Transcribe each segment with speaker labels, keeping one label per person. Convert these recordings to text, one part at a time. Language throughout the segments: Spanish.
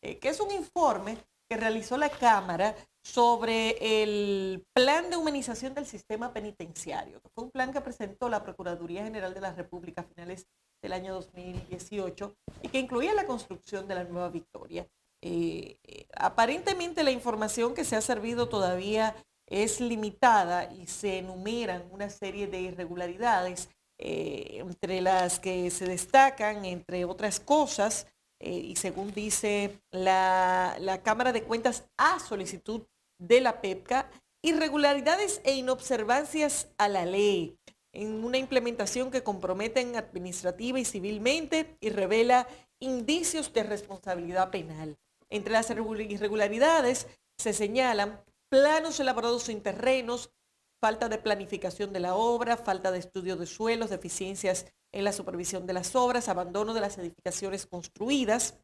Speaker 1: que es un informe que realizó la Cámara sobre el plan de humanización del sistema penitenciario. Fue un plan que presentó la Procuraduría General de la República a finales del año 2018 y que incluía la construcción de la Nueva Victoria. Aparentemente la información que se ha servido todavía es limitada y se enumeran una serie de irregularidades, entre las que se destacan, entre otras cosas, y según dice la Cámara de Cuentas a solicitud de la PEPCA, irregularidades e inobservancias a la ley en una implementación que comprometen administrativa y civilmente y revela indicios de responsabilidad penal. Entre las irregularidades se señalan planos elaborados sin terrenos, falta de planificación de la obra, falta de estudio de suelos, deficiencias en la supervisión de las obras, abandono de las edificaciones construidas,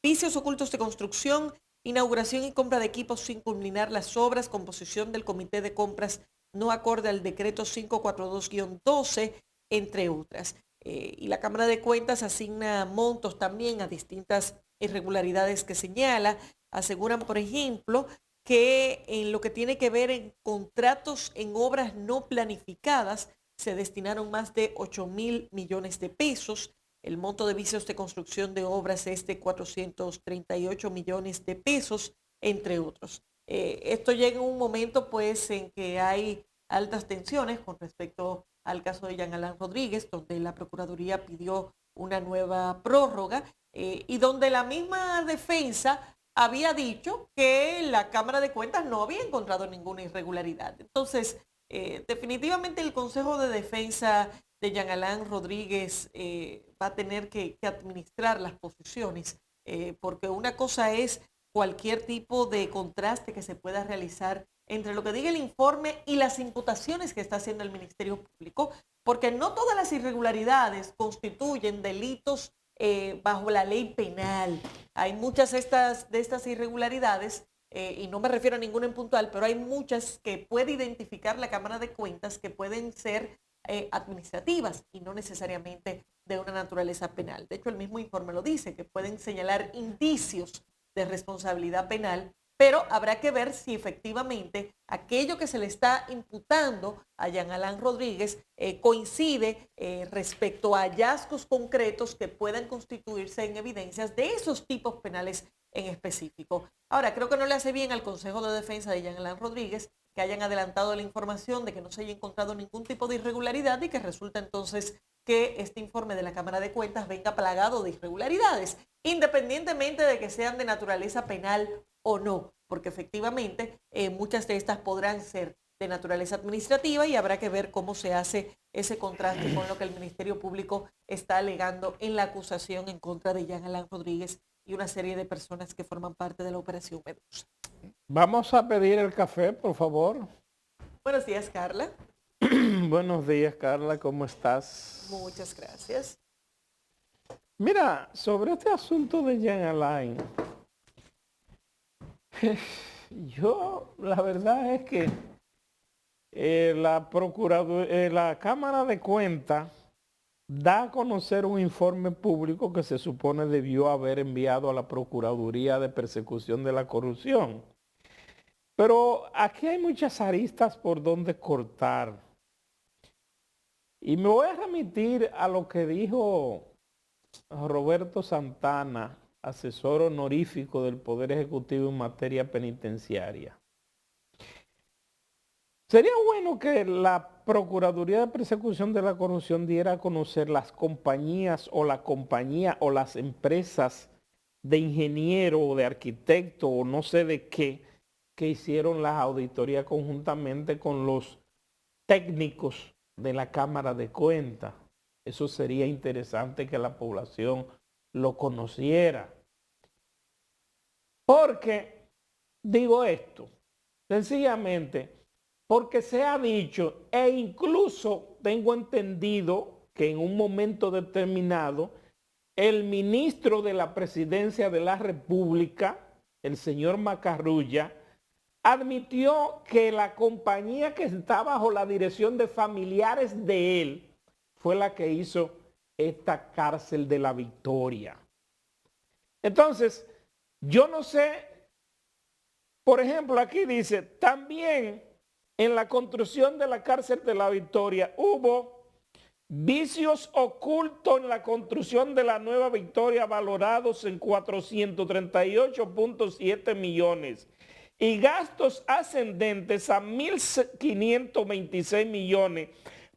Speaker 1: vicios ocultos de construcción, inauguración y compra de equipos sin culminar las obras, composición del comité de compras no acorde al decreto 542-12, entre otras. Y la Cámara de Cuentas asigna montos también a distintas irregularidades que señala. Aseguran, por ejemplo, que en lo que tiene que ver en contratos en obras no planificadas se destinaron más de 8.000 millones de pesos. El monto de vicios de construcción de obras es de 438 millones de pesos, entre otros. Esto llega en un momento pues en que hay altas tensiones con respecto al caso de Jean Alain Rodríguez, donde la Procuraduría pidió una nueva prórroga y donde la misma defensa había dicho que la Cámara de Cuentas no había encontrado ninguna irregularidad. Entonces, definitivamente el Consejo de Defensa de Jean Alain Rodríguez va a tener que administrar las posiciones, porque una cosa es cualquier tipo de contraste que se pueda realizar entre lo que diga el informe y las imputaciones que está haciendo el Ministerio Público, porque no todas las irregularidades constituyen delitos bajo la ley penal. Hay muchas de estas irregularidades, y no me refiero a ninguna en puntual, pero hay muchas que puede identificar la Cámara de Cuentas que pueden ser administrativas y no necesariamente de una naturaleza penal. De hecho, el mismo informe lo dice, que pueden señalar indicios de responsabilidad penal, pero habrá que ver si efectivamente aquello que se le está imputando a Jean Alain Rodríguez coincide respecto a hallazgos concretos que puedan constituirse en evidencias de esos tipos penales en específico. Ahora, creo que no le hace bien al Consejo de Defensa de Jean Alain Rodríguez que hayan adelantado la información de que no se haya encontrado ningún tipo de irregularidad y que resulta entonces que este informe de la Cámara de Cuentas venga plagado de irregularidades, independientemente de que sean de naturaleza penal o no, porque efectivamente muchas de estas podrán ser de naturaleza administrativa y habrá que ver cómo se hace ese contraste con lo que el Ministerio Público está alegando en la acusación en contra de Jean Alain Rodríguez y una serie de personas que forman parte de la operación Medusa.
Speaker 2: Vamos a pedir el café, por favor.
Speaker 1: Buenos días, Carla.
Speaker 2: Buenos días, Carla, ¿cómo estás?
Speaker 1: Muchas gracias.
Speaker 2: Mira, sobre este asunto de Jean Alain, yo la verdad es que la Cámara de Cuentas da a conocer un informe público que se supone debió haber enviado a la Procuraduría de Persecución de la Corrupción. Pero aquí hay muchas aristas por donde cortar. Y me voy a remitir a lo que dijo Roberto Santana, asesor honorífico del Poder Ejecutivo en materia penitenciaria. Sería bueno que la Procuraduría de Persecución de la Corrupción diera a conocer las compañías o la compañía o las empresas de ingeniero o de arquitecto o no sé de qué que hicieron las auditorías conjuntamente con los técnicos de la Cámara de Cuentas. Eso sería interesante que la población lo conociera. Porque, digo esto, sencillamente, porque se ha dicho, e incluso tengo entendido que en un momento determinado, el ministro de la Presidencia de la República, el señor Macarrulla, admitió que la compañía que está bajo la dirección de familiares de él fue la que hizo esta cárcel de la Victoria. Entonces, Yo no sé, por ejemplo, aquí dice, también en la construcción de la cárcel de La Victoria hubo vicios ocultos en la construcción de la Nueva Victoria valorados en 438.7 millones y gastos ascendentes a 1.526 millones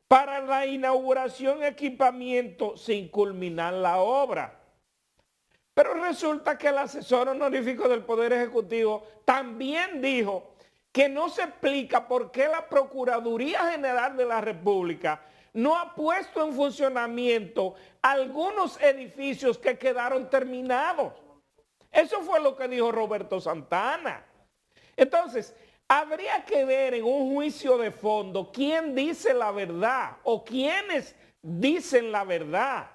Speaker 2: para la inauguración y equipamiento sin culminar la obra. Pero resulta que el asesor honorífico del Poder Ejecutivo también dijo que no se explica por qué la Procuraduría General de la República no ha puesto en funcionamiento algunos edificios que quedaron terminados. Eso fue lo que dijo Roberto Santana. Entonces, habría que ver en un juicio de fondo quién dice la verdad o quiénes dicen la verdad.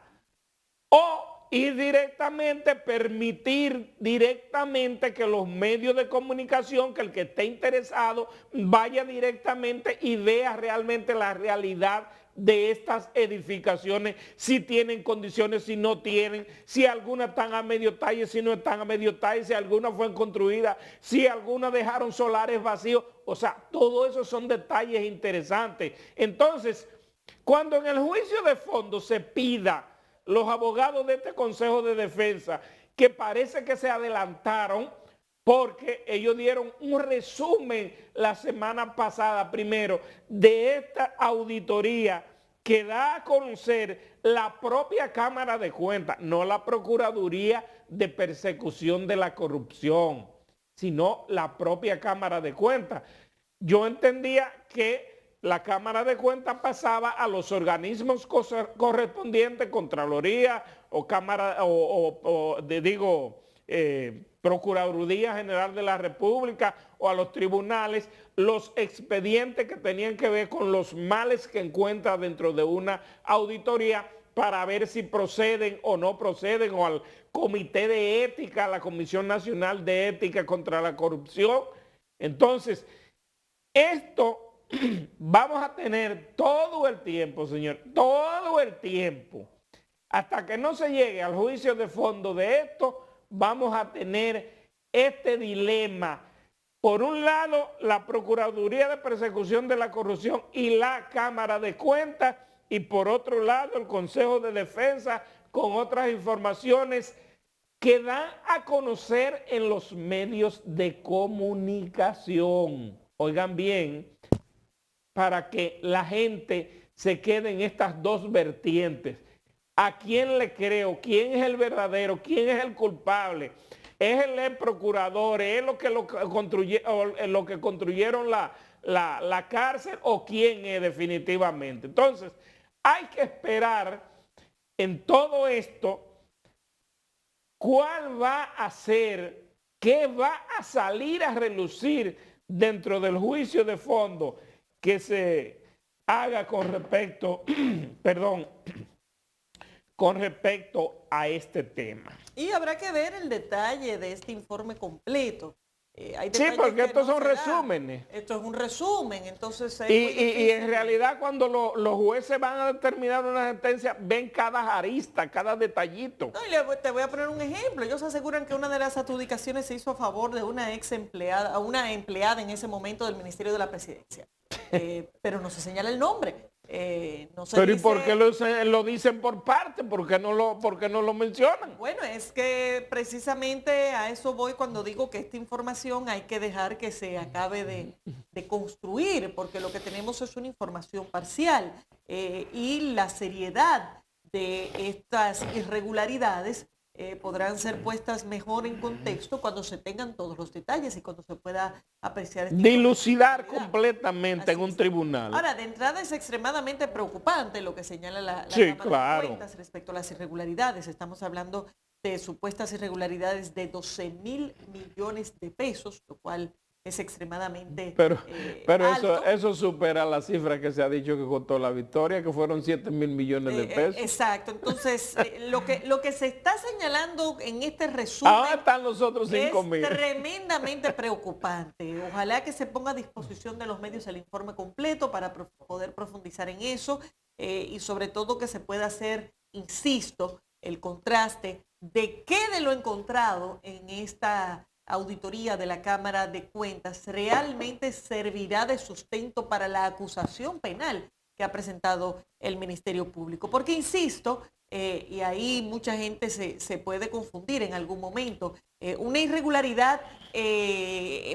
Speaker 2: O ir directamente, permitir directamente que los medios de comunicación, que el que esté interesado vaya directamente y vea realmente la realidad de estas edificaciones, si tienen condiciones, si no tienen, si algunas están a medio talle, si no están a medio talle, si algunas fueron construidas, si algunas dejaron solares vacíos. O sea, todo eso son detalles interesantes. Entonces, cuando en el juicio de fondo se pida los abogados de este Consejo de Defensa, que parece que se adelantaron porque ellos dieron un resumen la semana pasada, primero, de esta auditoría que da a conocer la propia Cámara de Cuentas, no la Procuraduría de Persecución de la Corrupción, sino la propia Cámara de Cuentas. Yo entendía que la Cámara de Cuentas pasaba a los organismos correspondientes, Contraloría o Cámara Procuraduría General de la República o a los tribunales, los expedientes que tenían que ver con los males que encuentra dentro de una auditoría para ver si proceden o no proceden, o al Comité de Ética, la Comisión Nacional de Ética contra la Corrupción. Entonces, esto vamos a tener todo el tiempo, señor, todo el tiempo, hasta que no se llegue al juicio de fondo de esto, vamos a tener este dilema. Por un lado, la Procuraduría de Persecución de la Corrupción y la Cámara de Cuentas, y por otro lado, el Consejo de Defensa con otras informaciones que dan a conocer en los medios de comunicación. Oigan bien, para que la gente se quede en estas dos vertientes. ¿A quién le creo? ¿Quién es el verdadero? ¿Quién es el culpable? ¿Es el procurador? ¿Es lo que construyeron la cárcel? ¿O quién es definitivamente? Entonces, hay que esperar en todo esto cuál va a ser, qué va a salir a relucir dentro del juicio de fondo que se haga con respecto, con respecto a este tema.
Speaker 1: Y habrá que ver el detalle de este informe completo.
Speaker 2: Sí, porque estos son resúmenes.
Speaker 1: Esto es un resumen, entonces...
Speaker 2: Y en realidad cuando los jueces van a determinar una sentencia, ven cada arista, cada detallito.
Speaker 1: No, y te voy a poner un ejemplo. Ellos aseguran que una de las adjudicaciones se hizo a favor de una ex empleada, una empleada en ese momento del Ministerio de la Presidencia. Pero no se señala el nombre. No se
Speaker 2: pero
Speaker 1: dice...
Speaker 2: ¿y por qué lo dicen por parte? ¿Por qué no lo mencionan?
Speaker 1: Bueno, es que precisamente a eso voy cuando digo que esta información hay que dejar que se acabe de construir, porque lo que tenemos es una información parcial y la seriedad de estas irregularidades podrán ser puestas mejor en contexto cuando se tengan todos los detalles y cuando se pueda apreciar.
Speaker 2: Dilucidar completamente en un tribunal.
Speaker 1: Ahora, de entrada es extremadamente preocupante lo que señala la
Speaker 2: sí,
Speaker 1: Cámara de Cuentas respecto a las irregularidades. Estamos hablando de supuestas irregularidades de 12.000 millones de pesos, lo cual es extremadamente
Speaker 2: pero
Speaker 1: alto.
Speaker 2: eso supera la cifra que se ha dicho que costó La Victoria, que fueron 7.000 millones de pesos.
Speaker 1: Exacto. Entonces, lo que se está señalando en este resumen
Speaker 2: ahora están los otros 5.000.
Speaker 1: Es tremendamente preocupante. Ojalá que se ponga a disposición de los medios el informe completo para poder profundizar en eso y sobre todo que se pueda hacer, insisto, el contraste de qué de lo encontrado en esta auditoría de la Cámara de Cuentas realmente servirá de sustento para la acusación penal que ha presentado el Ministerio Público. Porque, insisto, y ahí mucha gente se puede confundir en algún momento, una irregularidad,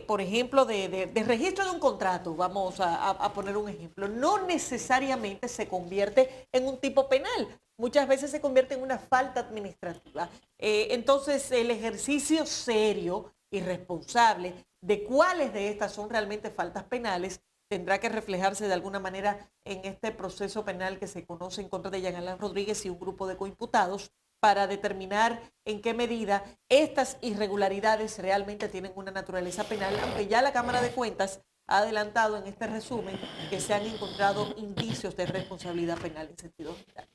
Speaker 1: por ejemplo, de registro de un contrato, vamos a poner un ejemplo, no necesariamente se convierte en un tipo penal. Muchas veces se convierte en una falta administrativa. Entonces, el ejercicio serio y responsable de cuáles de estas son realmente faltas penales tendrá que reflejarse de alguna manera en este proceso penal que se conoce en contra de Jean Alain Rodríguez y un grupo de coimputados para determinar en qué medida estas irregularidades realmente tienen una naturaleza penal, aunque ya la Cámara de Cuentas ha adelantado en este resumen que se han encontrado indicios de responsabilidad penal en sentido general.